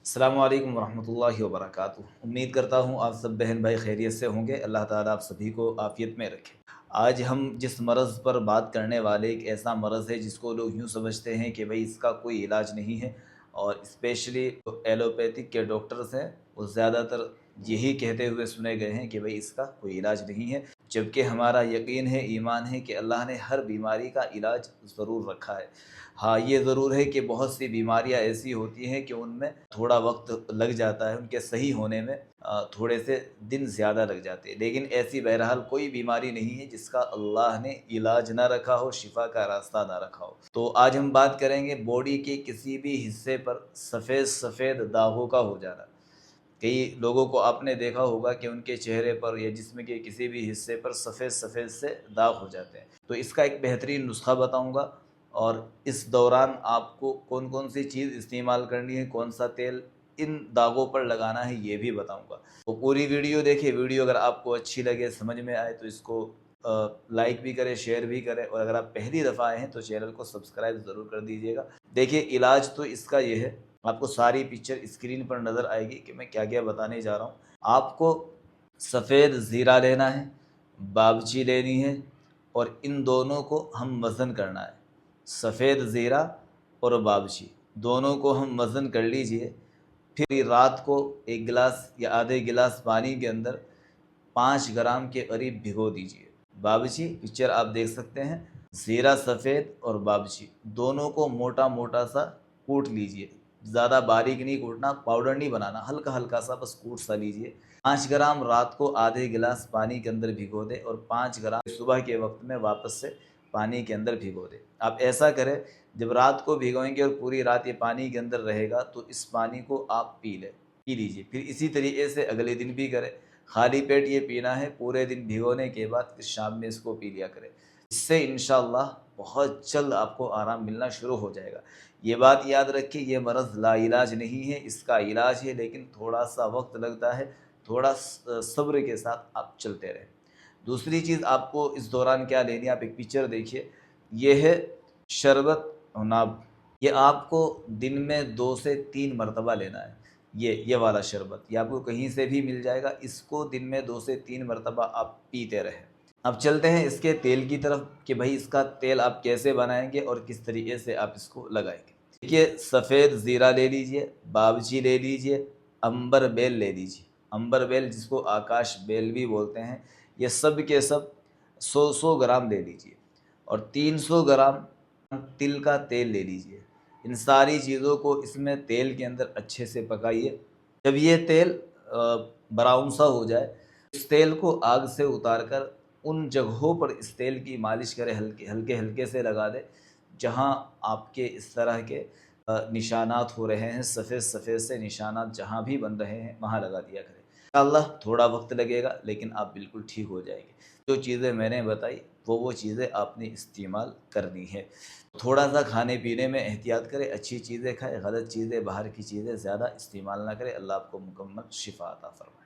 अस्सलामु अलैकुम वरहमतुल्लाहि वबरकातुहू। उम्मीद करता हूँ आप सब बहन भाई खैरियत से होंगे। अल्लाह ताला आप सभी को आफ़ियत में रखे। आज हम जिस मरज़ पर बात करने वाले, एक ऐसा मरज़ है जिसको लोग यूँ समझते हैं कि भाई इसका कोई इलाज नहीं है, और स्पेशली एलोपैथिक के डॉक्टर्स हैं वो ज़्यादातर यही कहते हुए सुने गए हैं कि भाई इसका कोई इलाज नहीं है, जबकि हमारा यकीन है, ईमान है कि अल्लाह ने हर बीमारी का इलाज ज़रूर रखा है। हाँ, ये ज़रूर है कि बहुत सी बीमारियाँ ऐसी होती हैं कि उनमें थोड़ा वक्त लग जाता है, उनके सही होने में थोड़े से दिन ज़्यादा लग जाते हैं, लेकिन ऐसी बहरहाल कोई बीमारी नहीं है जिसका अल्लाह ने इलाज ना रखा हो, शिफा का रास्ता ना रखा हो। तो आज हम बात करेंगे बॉडी के किसी भी हिस्से पर सफ़ेद सफ़ेद दागों का हो जाना। कई लोगों को आपने देखा होगा कि उनके चेहरे पर या जिस्म के किसी भी हिस्से पर सफ़ेद सफ़ेद से दाग हो जाते हैं। तो इसका एक बेहतरीन नुस्खा बताऊंगा, और इस दौरान आपको कौन कौन सी चीज़ इस्तेमाल करनी है, कौन सा तेल इन दागों पर लगाना है, ये भी बताऊंगा। तो पूरी वीडियो देखिए। वीडियो अगर आपको अच्छी लगे, समझ में आए, तो इसको लाइक भी करें, शेयर भी करें, और अगर आप पहली दफ़ा आए हैं तो चैनल को सब्सक्राइब ज़रूर कर दीजिएगा। देखिए, इलाज तो इसका ये है, आपको सारी पिक्चर स्क्रीन पर नज़र आएगी कि मैं क्या क्या बताने जा रहा हूँ। आपको सफ़ेद ज़ीरा लेना है, बाबची लेनी है, और इन दोनों को हम वज़न करना है। सफ़ेद ज़ीरा और बाबची दोनों को हम वज़न कर लीजिए। फिर रात को एक गिलास या आधे गिलास पानी के अंदर 5 ग्राम के करीब भिगो दीजिए। बाबची पिक्चर आप देख सकते हैं। ज़ीरा सफ़ेद और बाबची दोनों को मोटा मोटा सा कूट लीजिए। ज़्यादा बारीक नहीं कूटना, पाउडर नहीं बनाना, हल्का हल्का सा बस कूट सा लीजिए। 5 ग्राम रात को आधे गिलास पानी के अंदर भिगो दें, और 5 ग्राम सुबह के वक्त में वापस से पानी के अंदर भिगो दें। आप ऐसा करें, जब रात को भिगोएंगे और पूरी रात ये पानी के अंदर रहेगा, तो इस पानी को आप पी लीजिए। फिर इसी तरीके से अगले दिन भी करें। खाली पेट ये पीना है, पूरे दिन भिगोने के बाद फिर शाम में इसको पी लिया करें। इससे इंशाअल्लाह बहुत जल्द आपको आराम मिलना शुरू हो जाएगा। ये बात याद रखिए, ये मरज़ लाइलाज नहीं है, इसका इलाज है, लेकिन थोड़ा सा वक्त लगता है। थोड़ा सब्र के साथ आप चलते रहें। दूसरी चीज़ आपको इस दौरान क्या लेनी है, आप एक पिक्चर देखिए। ये है शरबत नाब। ये आपको दिन में 2 से 3 मरतबा लेना है। ये वाला शरबत ये आपको कहीं से भी मिल जाएगा। इसको दिन में 2 से 3 मरतबा आप पीते रहें। अब चलते हैं इसके तेल की तरफ कि भाई इसका तेल आप कैसे बनाएंगे और किस तरीके से आप इसको लगाएंगे। देखिए, सफ़ेद ज़ीरा ले लीजिए, बाबची ले लीजिए, अंबर बेल ले लीजिए। अंबर बेल जिसको आकाश बेल भी बोलते हैं, ये सब के सब 100 ग्राम ले लीजिए, और 300 ग्राम तिल का तेल ले लीजिए। इन सारी चीज़ों को इसमें तेल के अंदर अच्छे से पकाइए। जब ये तेल ब्राउन सा हो जाए, इस तेल को आग से उतार कर उन जगहों पर इस तेल की मालिश करें, हल्के हल्के हल्के से लगा दें जहाँ आपके इस तरह के निशानात हो रहे हैं, सफ़ेद सफ़ेद से निशानात जहाँ भी बन रहे हैं वहाँ लगा दिया करें। इंशाअल्लाह थोड़ा वक्त लगेगा, लेकिन आप बिल्कुल ठीक हो जाएंगे। जो चीज़ें मैंने बताई वो चीज़ें आपने इस्तेमाल करनी है। थोड़ा सा खाने पीने में एहतियात करें, अच्छी चीज़ें खाएँ, गलत चीज़ें, बाहर की चीज़ें ज़्यादा इस्तेमाल ना करें। अल्लाह आपको मुकम्मल शिफ़ा अता फ़रमाए।